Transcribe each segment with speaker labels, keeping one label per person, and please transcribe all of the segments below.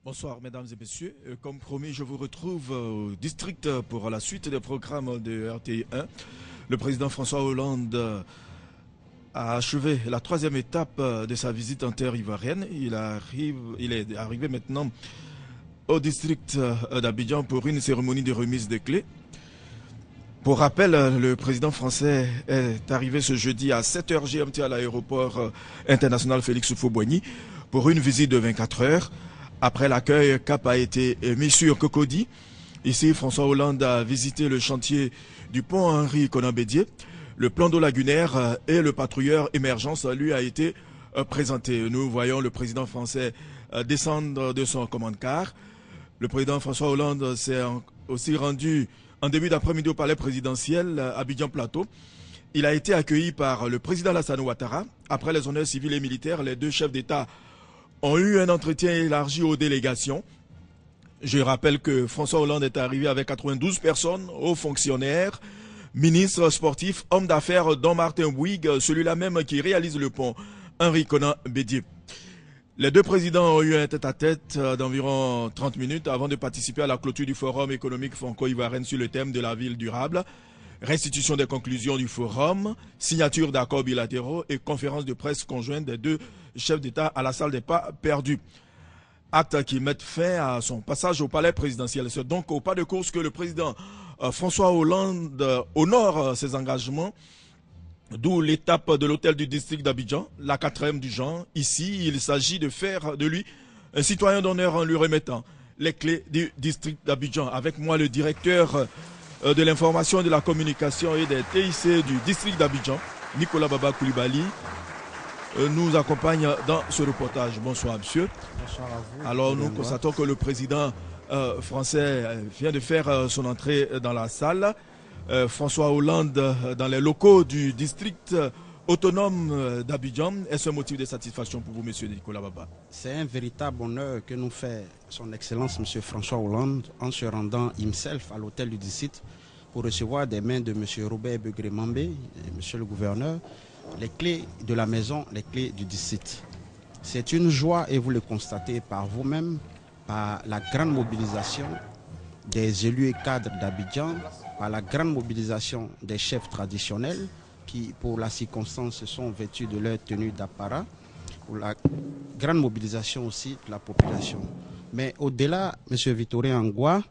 Speaker 1: Bonsoir mesdames et messieurs. Comme promis, je vous retrouve au district pour la suite des programmes de RTI 1. Le président François Hollande a achevé la troisième étape de sa visite en terre ivoirienne. Il est arrivé maintenant au district d'Abidjan pour une cérémonie de remise des clés. Pour rappel, le président français est arrivé ce jeudi à 7h GMT à l'aéroport international Félix Houphouët-Boigny pour une visite de 24 heures. Après l'accueil, cap a été mis sur Cocody. Ici, François Hollande a visité le chantier du pont Henri Konan Bédié. Le plan d'eau lagunaire et le patrouilleur émergence lui a été présenté. Nous voyons le président français descendre de son commande-car. Le président François Hollande s'est aussi rendu en début d'après-midi au palais présidentiel Abidjan Plateau. Il a été accueilli par le président Alassane Ouattara. Après les honneurs civils et militaires, les deux chefs d'État ont eu un entretien élargi aux délégations. Je rappelle que François Hollande est arrivé avec 92 personnes, hauts fonctionnaires, ministres, sportifs, hommes d'affaires, dont Martin Bouygues, celui-là même qui réalise le pont Henri Konan Bédié. Les deux présidents ont eu un tête-à-tête d'environ 30 minutes avant de participer à la clôture du forum économique franco-ivoirien sur le thème de la ville durable, restitution des conclusions du forum, signature d'accords bilatéraux et conférence de presse conjointe des deux chefs d'État à la salle des pas perdus. Acte qui met fin à son passage au palais présidentiel. C'est donc au pas de course que le président François Hollande honore ses engagements, d'où l'étape de l'hôtel du district d'Abidjan, la quatrième du genre. Ici, il s'agit de faire de lui un citoyen d'honneur en lui remettant les clés du district d'Abidjan. Avec moi, le directeur de l'information, de la communication et des TIC du district d'Abidjan, Nicolas Baba Koulibaly, nous accompagne dans ce reportage. Bonsoir, monsieur.
Speaker 2: Bonsoir à vous.
Speaker 1: Alors, nous constatons que le président français vient de faire son entrée dans la salle. François Hollande dans les locaux du district autonome d'Abidjan. Est-ce un motif de satisfaction pour vous, monsieur Nicolas Baba?
Speaker 2: C'est un véritable honneur que nous fait son Excellence, monsieur François Hollande, en se rendant himself à l'hôtel du district pour recevoir des mains de monsieur Robert Begré-Mambé, monsieur le gouverneur, les clés de la maison, les clés du district. C'est une joie, et vous le constatez par vous-même, par la grande mobilisation des élus et cadres d'Abidjan, par la grande mobilisation des chefs traditionnels qui, pour la circonstance, se sont vêtus de leur tenue d'apparat, pour la grande mobilisation aussi de la population. Mais au-delà, M. Victorien Angoua,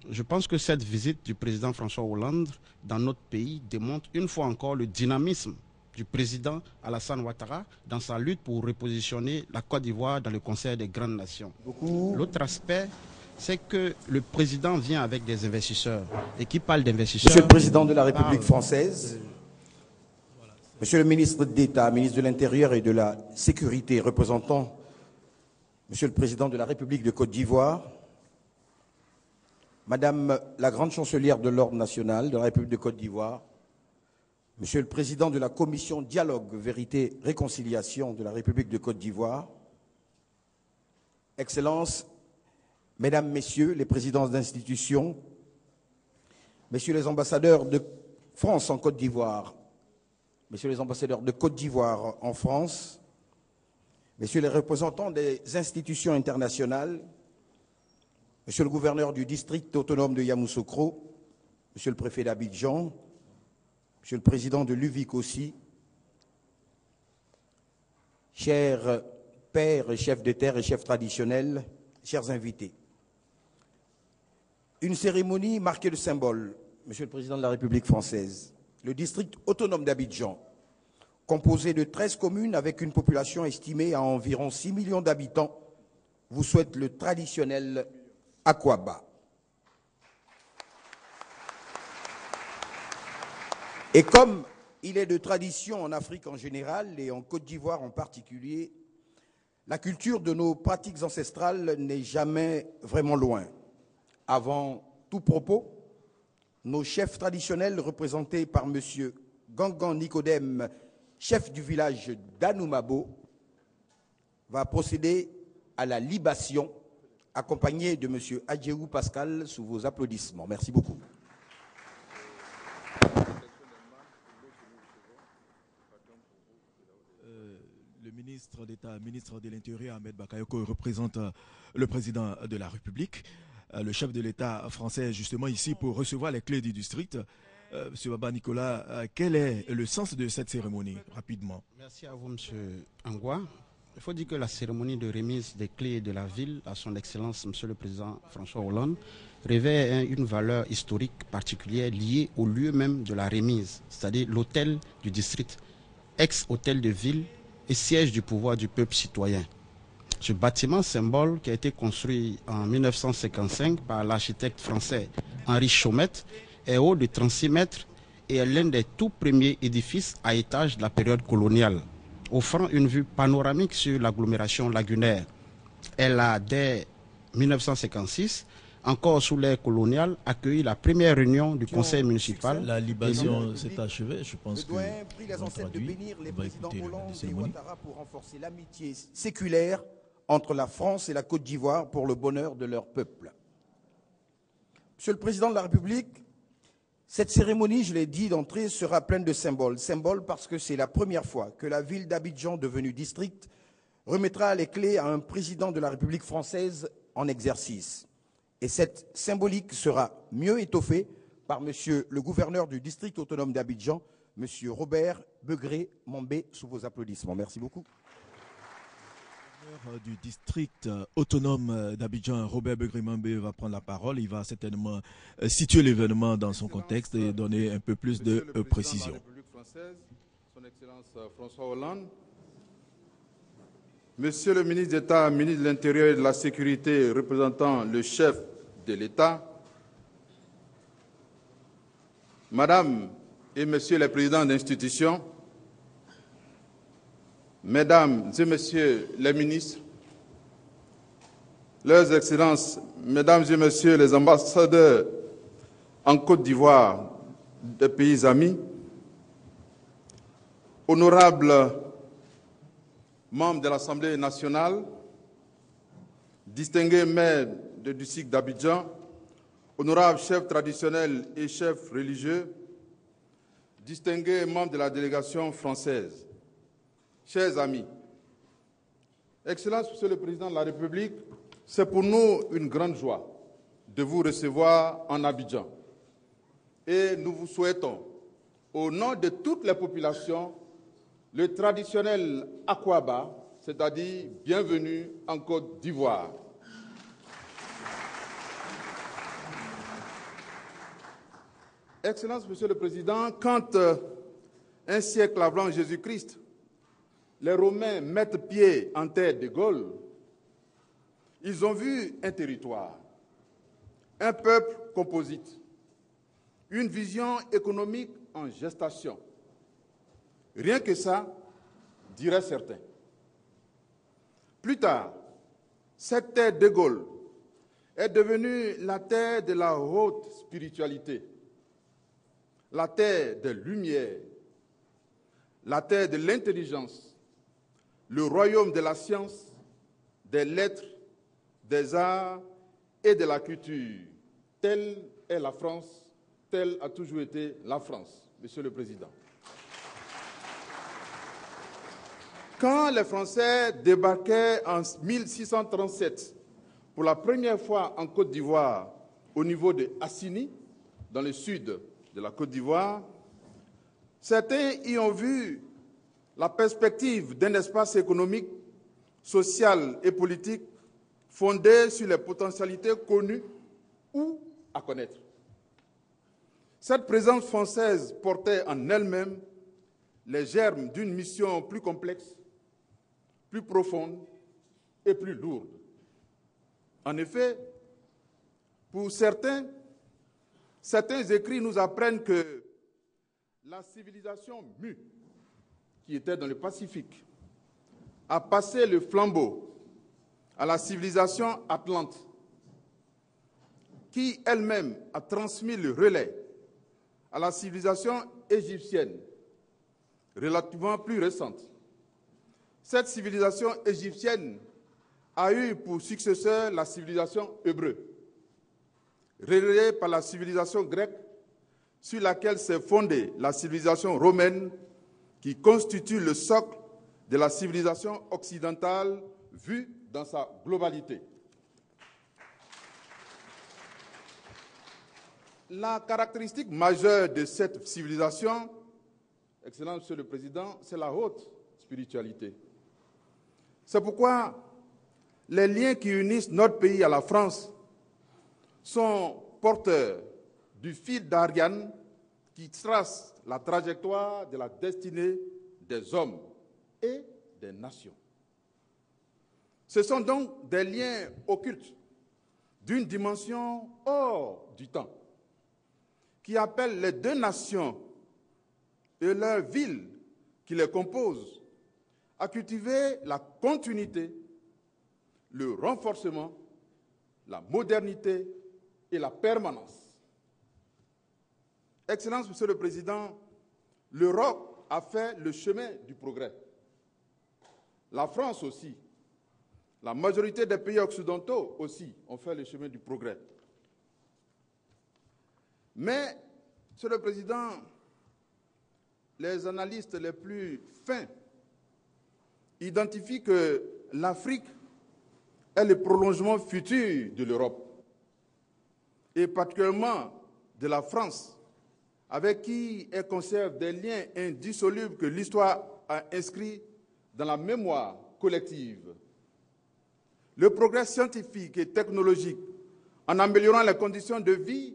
Speaker 2: je pense que cette visite du président François Hollande dans notre pays démontre une fois encore le dynamisme du président Alassane Ouattara dans sa lutte pour repositionner la Côte d'Ivoire dans le concert des grandes nations. L'autre aspect, c'est que le président vient avec des investisseurs. Et qui parle d'investisseurs?
Speaker 3: Monsieur le Président de la République française, Monsieur le ministre d'État, ministre de l'Intérieur et de la Sécurité, représentant Monsieur le Président de la République de Côte d'Ivoire, Madame la Grande Chancelière de l'Ordre national de la République de Côte d'Ivoire, Monsieur le Président de la Commission Dialogue, Vérité, Réconciliation de la République de Côte d'Ivoire, Excellences, Mesdames, Messieurs les présidents d'institutions, Messieurs les ambassadeurs de France en Côte d'Ivoire, Messieurs les ambassadeurs de Côte d'Ivoire en France, Messieurs les représentants des institutions internationales, Monsieur le gouverneur du district autonome de Yamoussoukro, Monsieur le préfet d'Abidjan, Monsieur le président de l'UVIC aussi, chers pères et chefs de terre et chefs traditionnels, chers invités. Une cérémonie marquée de symboles, Monsieur le Président de la République française. Le district autonome d'Abidjan, composé de 13 communes avec une population estimée à environ 6 millions d'habitants, vous souhaite le traditionnel Akwaba. Et comme il est de tradition en Afrique en général et en Côte d'Ivoire en particulier, la culture de nos pratiques ancestrales n'est jamais vraiment loin. Avant tout propos, nos chefs traditionnels représentés par M. Gangan Nicodème, chef du village d'Anoumabo, va procéder à la libation accompagné de M. Adjeou Pascal sous vos applaudissements. Merci beaucoup.
Speaker 1: Le ministre d'État, ministre de l'Intérieur, Ahmed Bakayoko, représente le président de la République. Le chef de l'État français est justement ici pour recevoir les clés du district. Monsieur Baba Nicolas, quel est le sens de cette cérémonie, rapidement?
Speaker 2: Merci à vous, Monsieur Angwa. Il faut dire que la cérémonie de remise des clés de la ville à son Excellence, Monsieur le Président François Hollande, revêt une valeur historique particulière liée au lieu même de la remise, c'est-à-dire l'hôtel du district, ex-hôtel de ville et siège du pouvoir du peuple citoyen. Ce bâtiment symbole qui a été construit en 1955 par l'architecte français Henri Chaumette est haut de 36 mètres et est l'un des tout premiers édifices à étage de la période coloniale, offrant une vue panoramique sur l'agglomération lagunaire. Elle a, dès 1956, encore sous l'ère coloniale, accueilli la première réunion du conseil municipal.
Speaker 1: La libation s'est achevée, je pense
Speaker 3: le
Speaker 1: que...
Speaker 3: doyen prie les ancêtres de bénir les présidents Hollande et Ouattara pour renforcer l'amitié séculaire entre la France et la Côte d'Ivoire pour le bonheur de leur peuple. Monsieur le Président de la République, cette cérémonie, je l'ai dit d'entrée, sera pleine de symboles. Symboles parce que c'est la première fois que la ville d'Abidjan, devenue district, remettra les clés à un président de la République française en exercice. Et cette symbolique sera mieux étoffée par monsieur le gouverneur du district autonome d'Abidjan, monsieur Robert Begré-Mambé, sous vos applaudissements. Merci beaucoup.
Speaker 1: Du district autonome d'Abidjan, Robert Begré-Mambé va prendre la parole. Il va certainement situer l'événement dans son contexte et donner un peu plus de précision.
Speaker 4: Monsieur le Président de la République française, son Excellence François Hollande, Monsieur le ministre d'État, ministre de l'Intérieur et de la Sécurité, représentant le chef de l'État, Madame et Messieurs les présidents d'institutions, Mesdames et Messieurs les ministres, Leurs Excellences, Mesdames et Messieurs les ambassadeurs en Côte d'Ivoire des pays amis, honorables membres de l'Assemblée nationale, distingués maires du district d'Abidjan, honorables chefs traditionnels et chefs religieux, distingués membres de la délégation française, chers amis, Excellences, Monsieur le Président de la République, c'est pour nous une grande joie de vous recevoir en Abidjan. Et nous vous souhaitons, au nom de toutes les populations, le traditionnel Akwaba, c'est-à-dire bienvenue en Côte d'Ivoire. Excellence, Monsieur le Président, quand un siècle avant Jésus-Christ, les Romains mettent pied en terre de Gaule, ils ont vu un territoire, un peuple composite, une vision économique en gestation. Rien que ça, diraient certains. Plus tard, cette terre de Gaule est devenue la terre de la haute spiritualité, la terre des lumières, la terre de l'intelligence, le royaume de la science, des lettres, des arts et de la culture. Telle est la France, telle a toujours été la France, Monsieur le Président. Quand les Français débarquaient en 1637 pour la première fois en Côte d'Ivoire, au niveau de Assini, dans le sud de la Côte d'Ivoire, certains y ont vu la perspective d'un espace économique, social et politique fondé sur les potentialités connues ou à connaître. Cette présence française portait en elle-même les germes d'une mission plus complexe, plus profonde et plus lourde. En effet, pour certains écrits nous apprennent que la civilisation mue, qui était dans le Pacifique, a passé le flambeau à la civilisation atlante, qui elle-même a transmis le relais à la civilisation égyptienne, relativement plus récente. Cette civilisation égyptienne a eu pour successeur la civilisation hébreu, relayée par la civilisation grecque, sur laquelle s'est fondée la civilisation romaine, qui constitue le socle de la civilisation occidentale vue dans sa globalité. La caractéristique majeure de cette civilisation, Excellent Monsieur le Président, c'est la haute spiritualité. C'est pourquoi les liens qui unissent notre pays à la France sont porteurs du fil d'Ariane qui trace la trajectoire de la destinée des hommes et des nations. Ce sont donc des liens occultes d'une dimension hors du temps qui appellent les deux nations et leurs villes qui les composent à cultiver la continuité, le renforcement, la modernité et la permanence. Excellence, Monsieur le Président, l'Europe a fait le chemin du progrès. La France aussi. La majorité des pays occidentaux aussi ont fait le chemin du progrès. Mais, Monsieur le Président, les analystes les plus fins identifient que l'Afrique est le prolongement futur de l'Europe, et particulièrement de la France, avec qui elle conserve des liens indissolubles que l'histoire a inscrits dans la mémoire collective. Le progrès scientifique et technologique, en améliorant les conditions de vie,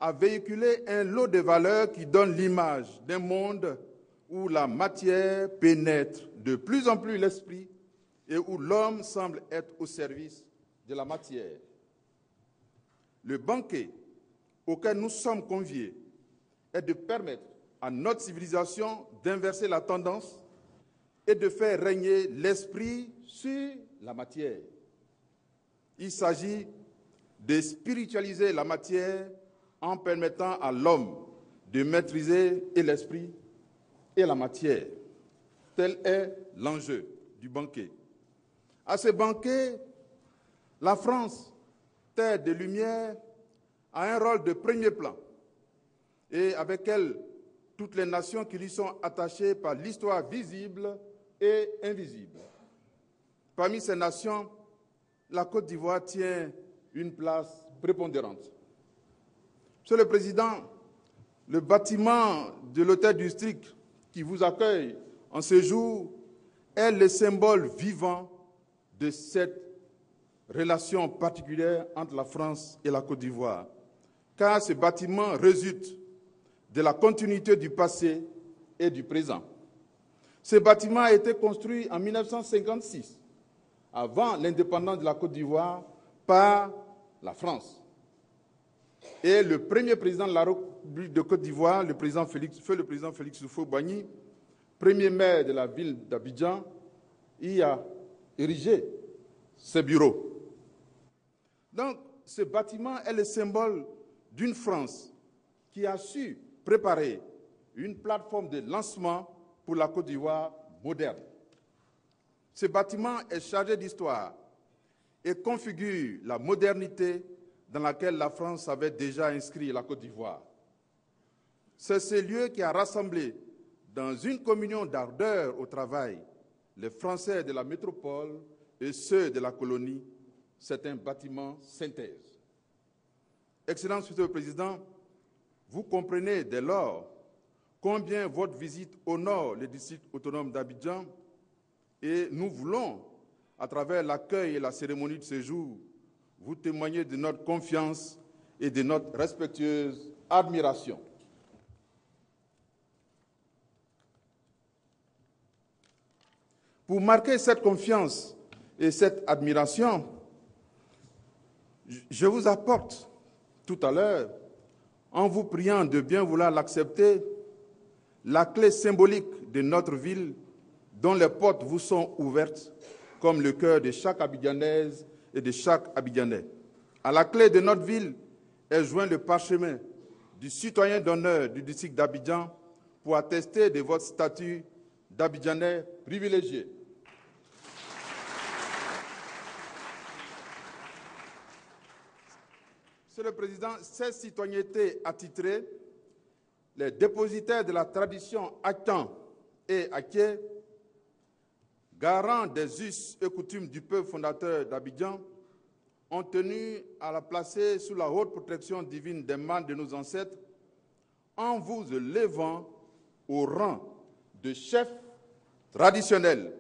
Speaker 4: a véhiculé un lot de valeurs qui donne l'image d'un monde où la matière pénètre de plus en plus l'esprit et où l'homme semble être au service de la matière. Le banquet auquel nous sommes conviés est de permettre à notre civilisation d'inverser la tendance et de faire régner l'esprit sur la matière. Il s'agit de spiritualiser la matière en permettant à l'homme de maîtriser et l'esprit et la matière. Tel est l'enjeu du banquet. À ce banquet, la France, terre de lumière, a un rôle de premier plan, et avec elle, toutes les nations qui lui sont attachées par l'histoire visible et invisible. Parmi ces nations, la Côte d'Ivoire tient une place prépondérante. Monsieur le Président, le bâtiment de l'hôtel du District qui vous accueille en ce jour est le symbole vivant de cette relation particulière entre la France et la Côte d'Ivoire, car ce bâtiment résulte de la continuité du passé et du présent. Ce bâtiment a été construit en 1956, avant l'indépendance de la Côte d'Ivoire, par la France. Et le premier président de la République de Côte d'Ivoire, le président Félix Houphouët-Boigny, premier maire de la ville d'Abidjan, y a érigé ses bureaux. Donc, ce bâtiment est le symbole d'une France qui a su préparer une plateforme de lancement pour la Côte d'Ivoire moderne. Ce bâtiment est chargé d'histoire et configure la modernité dans laquelle la France avait déjà inscrit la Côte d'Ivoire. C'est ce lieu qui a rassemblé dans une communion d'ardeur au travail les Français de la métropole et ceux de la colonie. C'est un bâtiment synthèse. Excellence, Monsieur le Président, vous comprenez dès lors combien votre visite honore le district autonome d'Abidjan, et nous voulons, à travers l'accueil et la cérémonie de ce jour, vous témoigner de notre confiance et de notre respectueuse admiration. Pour marquer cette confiance et cette admiration, je vous apporte tout à l'heure, en vous priant de bien vouloir l'accepter, la clé symbolique de notre ville dont les portes vous sont ouvertes comme le cœur de chaque Abidjanaise et de chaque Abidjanais. À la clé de notre ville est joint le parchemin du citoyen d'honneur du district d'Abidjan pour attester de votre statut d'Abidjanais privilégié. Monsieur le Président, cette citoyenneté attitrée, les dépositaires de la tradition Actan et Aké, garants des us et coutumes du peuple fondateur d'Abidjan, ont tenu à la placer sous la haute protection divine des mains de nos ancêtres, en vous élevant au rang de chef traditionnel.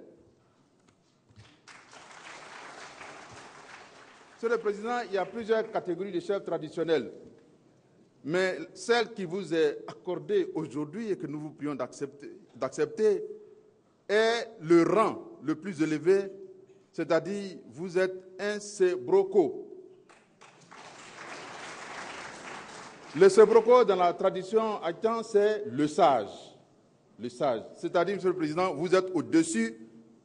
Speaker 4: Monsieur le Président, il y a plusieurs catégories de chefs traditionnels, mais celle qui vous est accordée aujourd'hui et que nous vous prions d'accepter est le rang le plus élevé, c'est-à-dire vous êtes un Sebroko. Le Sebroko, dans la tradition haïtienne, c'est le sage. Le sage, c'est-à-dire, Monsieur le Président, vous êtes au-dessus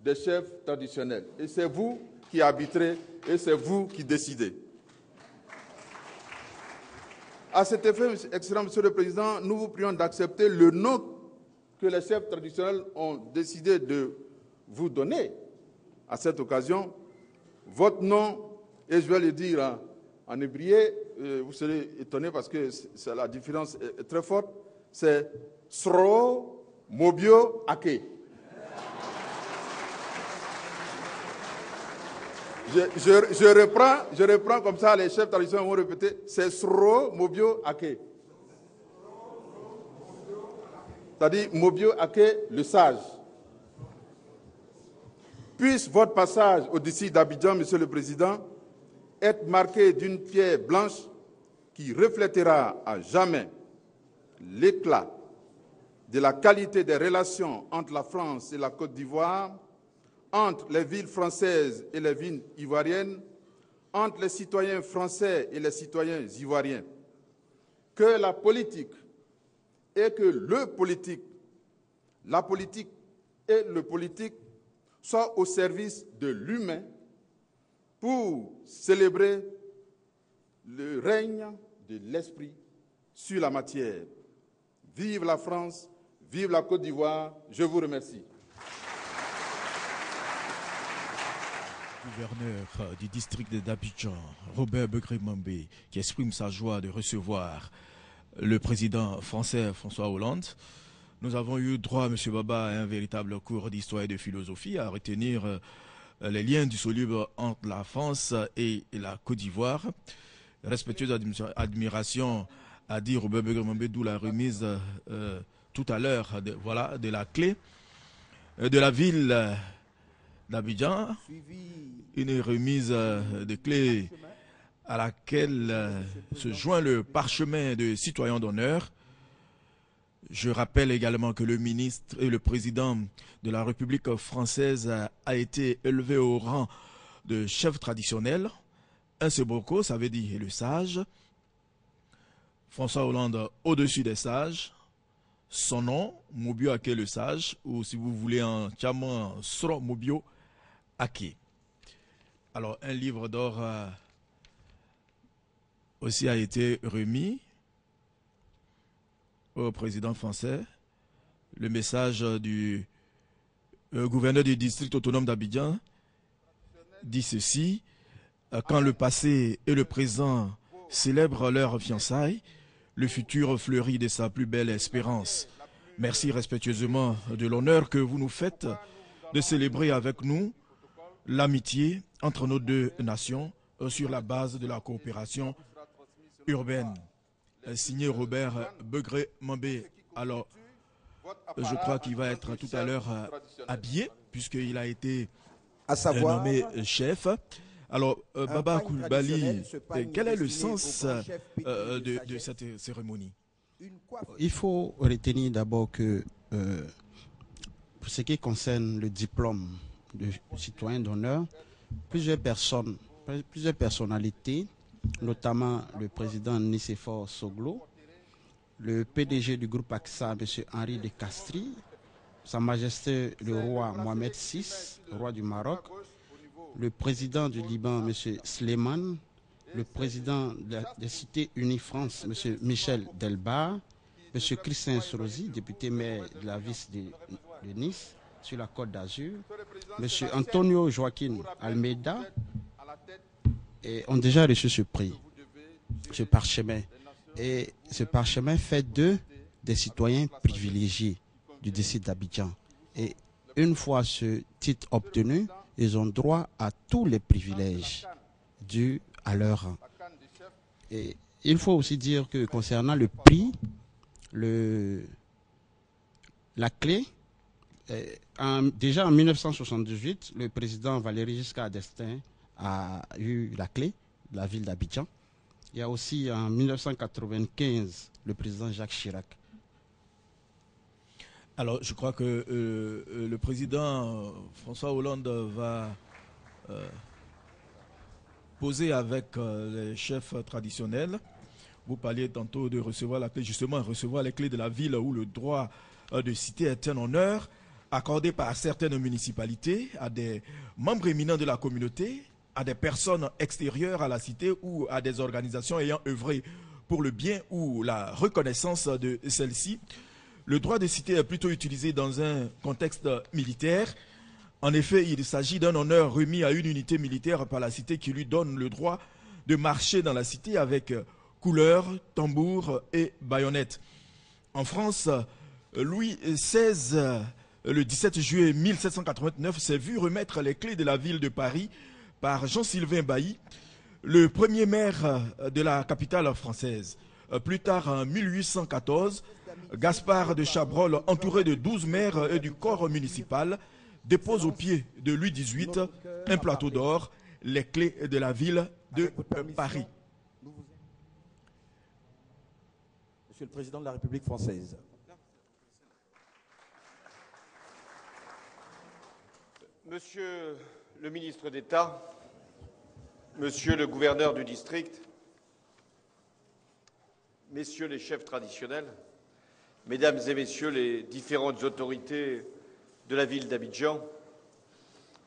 Speaker 4: des chefs traditionnels. Et c'est vous qui arbitrez et c'est vous qui décidez. À cet effet, excellent Monsieur le Président, nous vous prions d'accepter le nom que les chefs traditionnels ont décidé de vous donner à cette occasion. Votre nom, et je vais le dire en hébreu, vous serez étonnés parce que la différence est très forte, c'est Sro Mobio Ake. Je reprends comme ça, les chefs traditionnels vont répéter, c'est Sro Mobio Ake. C'est-à-dire Mobio Ake, le sage. Puisse votre passage au district d'Abidjan, Monsieur le Président, être marqué d'une pierre blanche qui reflètera à jamais l'éclat de la qualité des relations entre la France et la Côte d'Ivoire, entre les villes françaises et les villes ivoiriennes, entre les citoyens français et les citoyens ivoiriens. Que la politique et que le politique, la politique et le politique soient au service de l'humain pour célébrer le règne de l'esprit sur la matière. Vive la France, vive la Côte d'Ivoire, je vous remercie.
Speaker 1: Gouverneur du district d'Abidjan, Robert Begré-Mambé, qui exprime sa joie de recevoir le président français François Hollande. Nous avons eu droit, M. Baba, à un véritable cours d'histoire et de philosophie, à retenir les liens dissolubles entre la France et la Côte d'Ivoire. Respectueuse admiration, a dit Robert Begré-Mambé, d'où la remise tout à l'heure de la clé de la ville d'Abidjan, une remise de clés à laquelle se joint le parchemin de citoyen d'honneur. Je rappelle également que le ministre et le président de la République française a été élevé au rang de chef traditionnel. Un Sebroko, ça veut dire le sage. François Hollande au-dessus des sages. Son nom, Mobio Ake le sage, ou si vous voulez en tchaman, Sro Mobio Ake. Alors, un livre d'or aussi a été remis au président français. Le message du gouverneur du district autonome d'Abidjan dit ceci: quand le passé et le présent célèbrent leur fiançailles, le futur fleurit de sa plus belle espérance. Merci respectueusement de l'honneur que vous nous faites de célébrer avec nous l'amitié entre nos deux nations sur la base de la coopération urbaine. Signé Robert Begré-Mambé. Alors, je crois qu'il va être tout à l'heure habillé, puisqu'il a été nommé chef. Alors, Baba Coulibaly, quel est le sens de cette cérémonie?
Speaker 2: Il faut retenir d'abord que, pour ce qui concerne le diplôme de citoyen d'honneur, plusieurs personnalités, notamment le président Nicéphore Soglo, le PDG du groupe AXA, M. Henri de Castries, Sa Majesté le roi Mohamed VI, roi du Maroc, le président du Liban, M. Sleiman, le président des Cités Unies France, M. Michel Delbar, M. Christian Srozi, député maire de la ville de Nice, sur la Côte d'Azur, M. Antonio Joaquin Almeida, et ont déjà reçu ce prix, ce parchemin. Et ce parchemin fait d'eux des citoyens privilégiés du district d'Abidjan. Et une fois ce titre obtenu, ils ont droit à tous les privilèges dus à leur rang. Et il faut aussi dire que concernant le prix, la clé, déjà en 1978, le président Valéry Giscard d'Estaing a eu la clé de la ville d'Abidjan. Il y a aussi en 1995 le président Jacques Chirac.
Speaker 1: Alors, je crois que le président François Hollande va poser avec les chefs traditionnels. Vous parliez tantôt de recevoir la clé, justement, recevoir les clés de la ville où le droit de cité est un honneur accordé par certaines municipalités à des membres éminents de la communauté, à des personnes extérieures à la cité ou à des organisations ayant œuvré pour le bien ou la reconnaissance de celle-ci. Le droit de cité est plutôt utilisé dans un contexte militaire. En effet, il s'agit d'un honneur remis à une unité militaire par la cité qui lui donne le droit de marcher dans la cité avec couleurs, tambours et baïonnettes. En France, Louis XVI, le 17 juillet 1789, s'est vu remettre les clés de la ville de Paris par Jean-Sylvain Bailly, le premier maire de la capitale française. Plus tard, en 1814, Gaspard de Chabrol, entouré de 12 maires et du corps municipal, dépose au pied de Louis XVIII un plateau d'or, les clés de la ville de Paris.
Speaker 3: Monsieur le Président de la République française.
Speaker 5: Monsieur le ministre d'État, Monsieur le gouverneur du district, Messieurs les chefs traditionnels, Mesdames et Messieurs les différentes autorités de la ville d'Abidjan,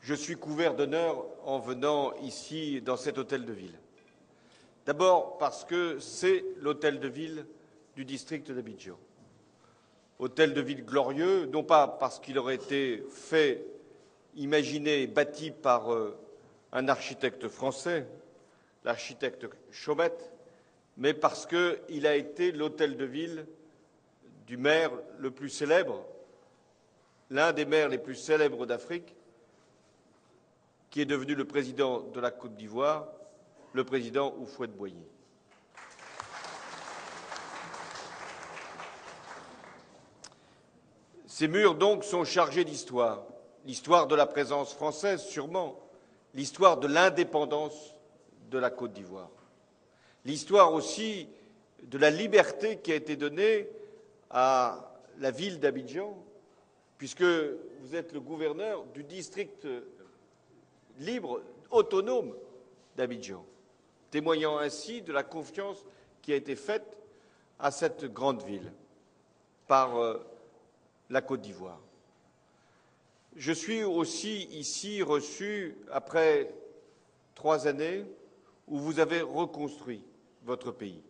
Speaker 5: je suis couvert d'honneur en venant ici dans cet hôtel de ville. D'abord parce que c'est l'hôtel de ville du district d'Abidjan. Hôtel de ville glorieux, non pas parce qu'il aurait été fait, imaginé et bâti par un architecte français, l'architecte Chaumette, mais parce qu'il a été l'hôtel de ville du maire le plus célèbre, l'un des maires les plus célèbres d'Afrique, qui est devenu le président de la Côte d'Ivoire, le président Houphouët-Boigny. Ces murs, donc, sont chargés d'histoire. L'histoire de la présence française, sûrement. L'histoire de l'indépendance de la Côte d'Ivoire. L'histoire aussi de la liberté qui a été donnée à la ville d'Abidjan, puisque vous êtes le gouverneur du district libre, autonome d'Abidjan, témoignant ainsi de la confiance qui a été faite à cette grande ville par la Côte d'Ivoire. Je suis aussi ici reçu après 3 années où vous avez reconstruit votre pays.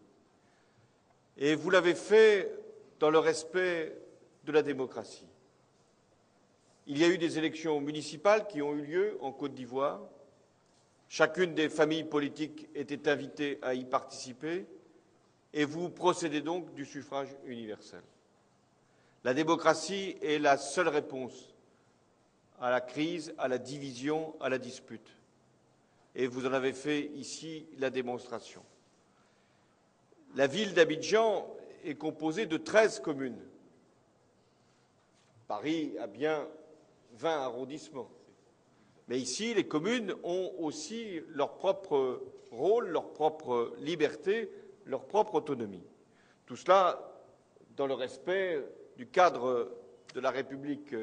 Speaker 5: Et vous l'avez fait dans le respect de la démocratie. Il y a eu des élections municipales qui ont eu lieu en Côte d'Ivoire. Chacune des familles politiques était invitée à y participer et vous procédez donc du suffrage universel. La démocratie est la seule réponse à la crise, à la division, à la dispute. Et vous en avez fait ici la démonstration. La ville d'Abidjan est composée de 13 communes. Paris a bien 20 arrondissements. Mais ici, les communes ont aussi leur propre rôle, leur propre liberté, leur propre autonomie. Tout cela dans le respect du cadre de la République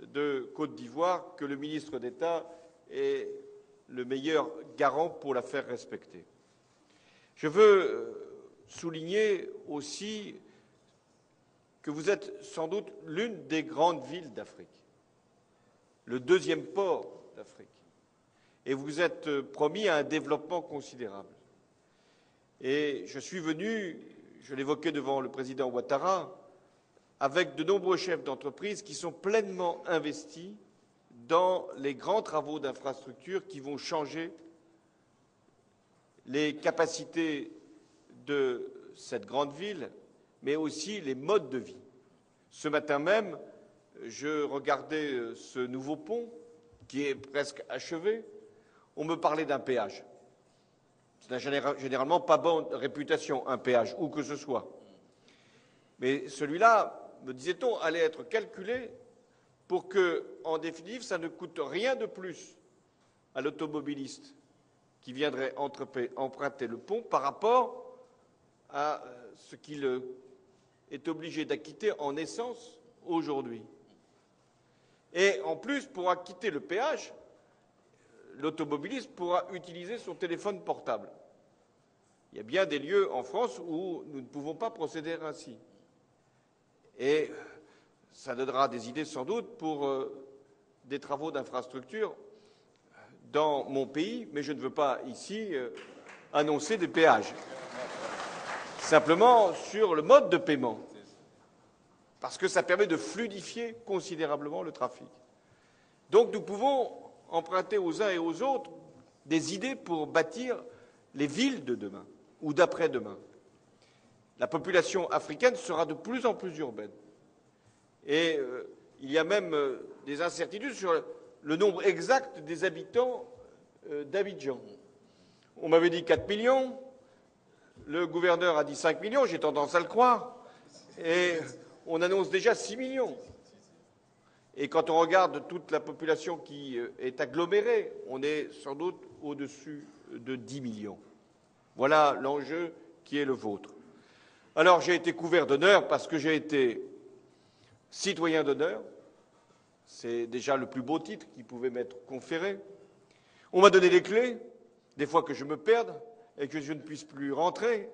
Speaker 5: de Côte d'Ivoire que le ministre d'État est le meilleur garant pour la faire respecter. Je veux souligner aussi que vous êtes sans doute l'une des grandes villes d'Afrique, le 2e port d'Afrique, et vous êtes promis à un développement considérable. Et je suis venu, je l'évoquais devant le président Ouattara, avec de nombreux chefs d'entreprise qui sont pleinement investis dans les grands travaux d'infrastructure qui vont changer les capacités de cette grande ville, mais aussi les modes de vie. Ce matin même, je regardais ce nouveau pont qui est presque achevé, on me parlait d'un péage. C'est généralement pas bonne réputation, un péage, où que ce soit. Mais celui-là, me disait-on, allait être calculé pour que, en définitive, ça ne coûte rien de plus à l'automobiliste qui viendrait emprunter le pont par rapport à ce qu'il est obligé d'acquitter en essence aujourd'hui. Et en plus, pour acquitter le péage, l'automobiliste pourra utiliser son téléphone portable. Il y a bien des lieux en France où nous ne pouvons pas procéder ainsi. Et ça donnera des idées sans doute pour des travaux d'infrastructure dans mon pays, mais je ne veux pas ici annoncer des péages. Simplement sur le mode de paiement, parce que ça permet de fluidifier considérablement le trafic. Donc nous pouvons emprunter aux uns et aux autres des idées pour bâtir les villes de demain ou d'après-demain. La population africaine sera de plus en plus urbaine. Et il y a même des incertitudes sur le nombre exact des habitants d'Abidjan. On m'avait dit 4 millions, le gouverneur a dit 5 millions, j'ai tendance à le croire, et on annonce déjà 6 millions. Et quand on regarde toute la population qui est agglomérée, on est sans doute au-dessus de 10 millions. Voilà l'enjeu qui est le vôtre. Alors j'ai été couvert d'honneur parce que j'ai été citoyen d'honneur. C'est déjà le plus beau titre qui pouvait m'être conféré. On m'a donné les clés, des fois que je me perde et que je ne puisse plus rentrer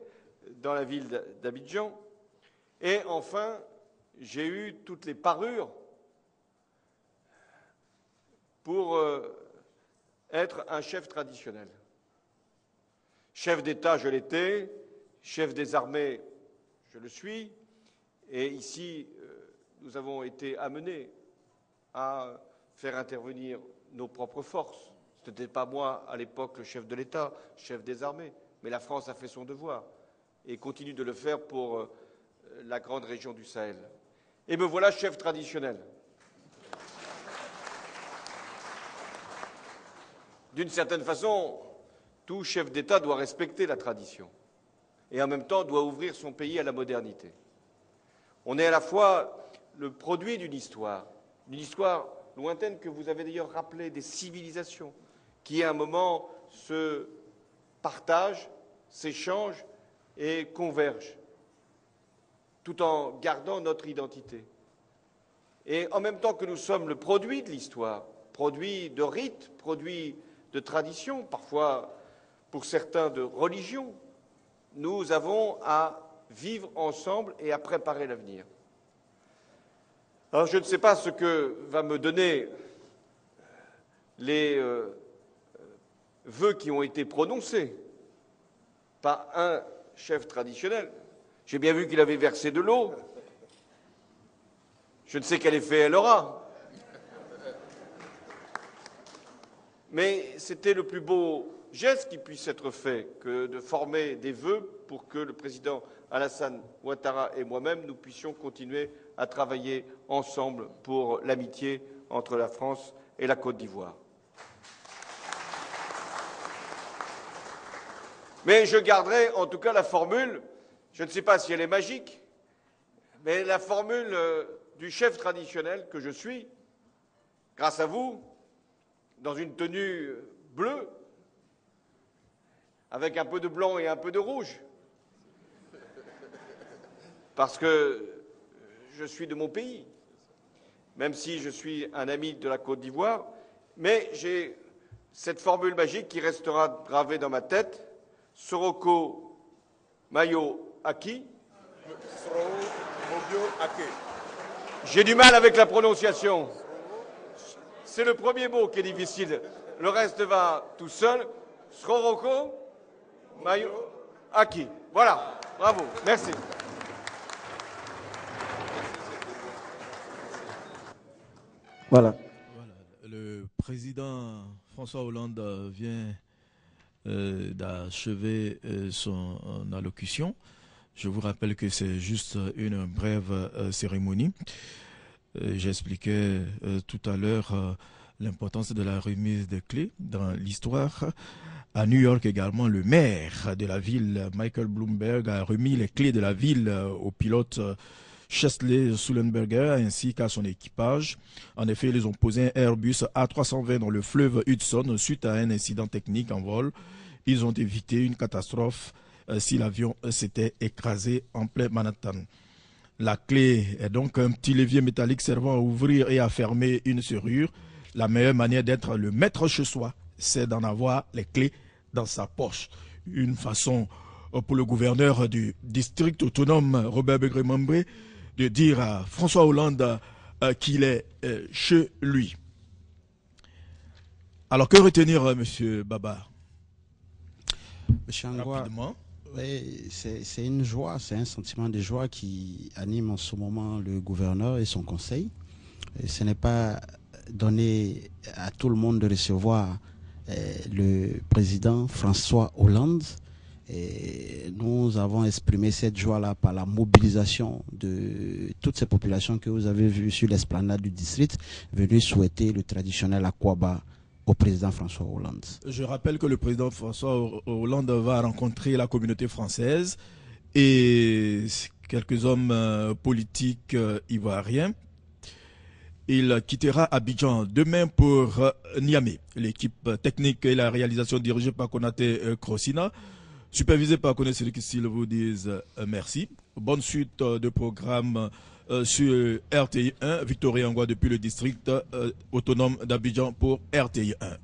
Speaker 5: dans la ville d'Abidjan. Et enfin, j'ai eu toutes les parures pour être un chef traditionnel. Chef d'État, je l'étais, chef des armées, je le suis, et ici, nous avons été amenés à faire intervenir nos propres forces. Ce n'était pas moi, à l'époque, le chef de l'État, chef des armées, mais la France a fait son devoir et continue de le faire pour la grande région du Sahel. Et me voilà chef traditionnel. D'une certaine façon, tout chef d'État doit respecter la tradition et en même temps doit ouvrir son pays à la modernité. On est à la fois le produit d'une histoire lointaine que vous avez d'ailleurs rappelé, des civilisations qui à un moment se partagent, s'échangent et convergent, tout en gardant notre identité. Et en même temps que nous sommes le produit de l'histoire, produit de rites, produit de traditions, parfois pour certains de religions, nous avons à vivre ensemble et à préparer l'avenir. Alors je ne sais pas ce que va me donner les vœux qui ont été prononcés par un chef traditionnel. J'ai bien vu qu'il avait versé de l'eau. Je ne sais quel effet elle aura. Mais c'était le plus beau geste qui puisse être fait que de former des vœux pour que le président Alassane Ouattara et moi-même, nous puissions continuer à travailler ensemble pour l'amitié entre la France et la Côte d'Ivoire. Mais je garderai en tout cas la formule, je ne sais pas si elle est magique, mais la formule du chef traditionnel que je suis, grâce à vous, dans une tenue bleue, avec un peu de blanc et un peu de rouge, parce que je suis de mon pays, même si je suis un ami de la Côte d'Ivoire, mais j'ai cette formule magique qui restera gravée dans ma tête, Soroko Mayo Aki. J'ai du mal avec la prononciation. C'est le premier mot qui est difficile. Le reste va tout seul. Soroko Mayo Aki. Voilà. Bravo. Merci.
Speaker 2: Voilà.
Speaker 1: Le président François Hollande vient d'achever son allocution. Je vous rappelle que c'est juste une brève cérémonie. J'expliquais tout à l'heure l'importance de la remise des clés dans l'histoire. À New York également, le maire de la ville, Michael Bloomberg, a remis les clés de la ville au pilote Chesley Sullenberger ainsi qu'à son équipage. En effet, ils ont posé un Airbus A320 dans le fleuve Hudson suite à un incident technique en vol. Ils ont évité une catastrophe si l'avion s'était écrasé en plein Manhattan. La clé est donc un petit levier métallique servant à ouvrir et à fermer une serrure. La meilleure manière d'être le maître chez soi, c'est d'en avoir les clés dans sa poche. Une façon pour le gouverneur du district autonome, Robert Begré-Mambré, de dire à François Hollande qu'il est chez lui. Alors que retenir, M. Baba?
Speaker 2: M. Angwa,
Speaker 1: Rapidement.
Speaker 2: oui, c'est une joie, c'est un sentiment de joie qui anime en ce moment le gouverneur et son conseil. Et ce n'est pas donné à tout le monde de recevoir le président François Hollande. Et nous avons exprimé cette joie-là par la mobilisation de toutes ces populations que vous avez vues sur l'esplanade du district, venues souhaiter le traditionnel Akwaba au président François Hollande.
Speaker 1: Je rappelle que le président François Hollande va rencontrer la communauté française et quelques hommes politiques ivoiriens. Il quittera Abidjan demain pour Niamey. L'équipe technique et la réalisation dirigée par Konaté Krosina, supervisée par Koné Sélikissil, vous disent merci. Bonne suite de programme sur RTI 1. Victorien Angwa depuis le district autonome d'Abidjan pour RTI 1.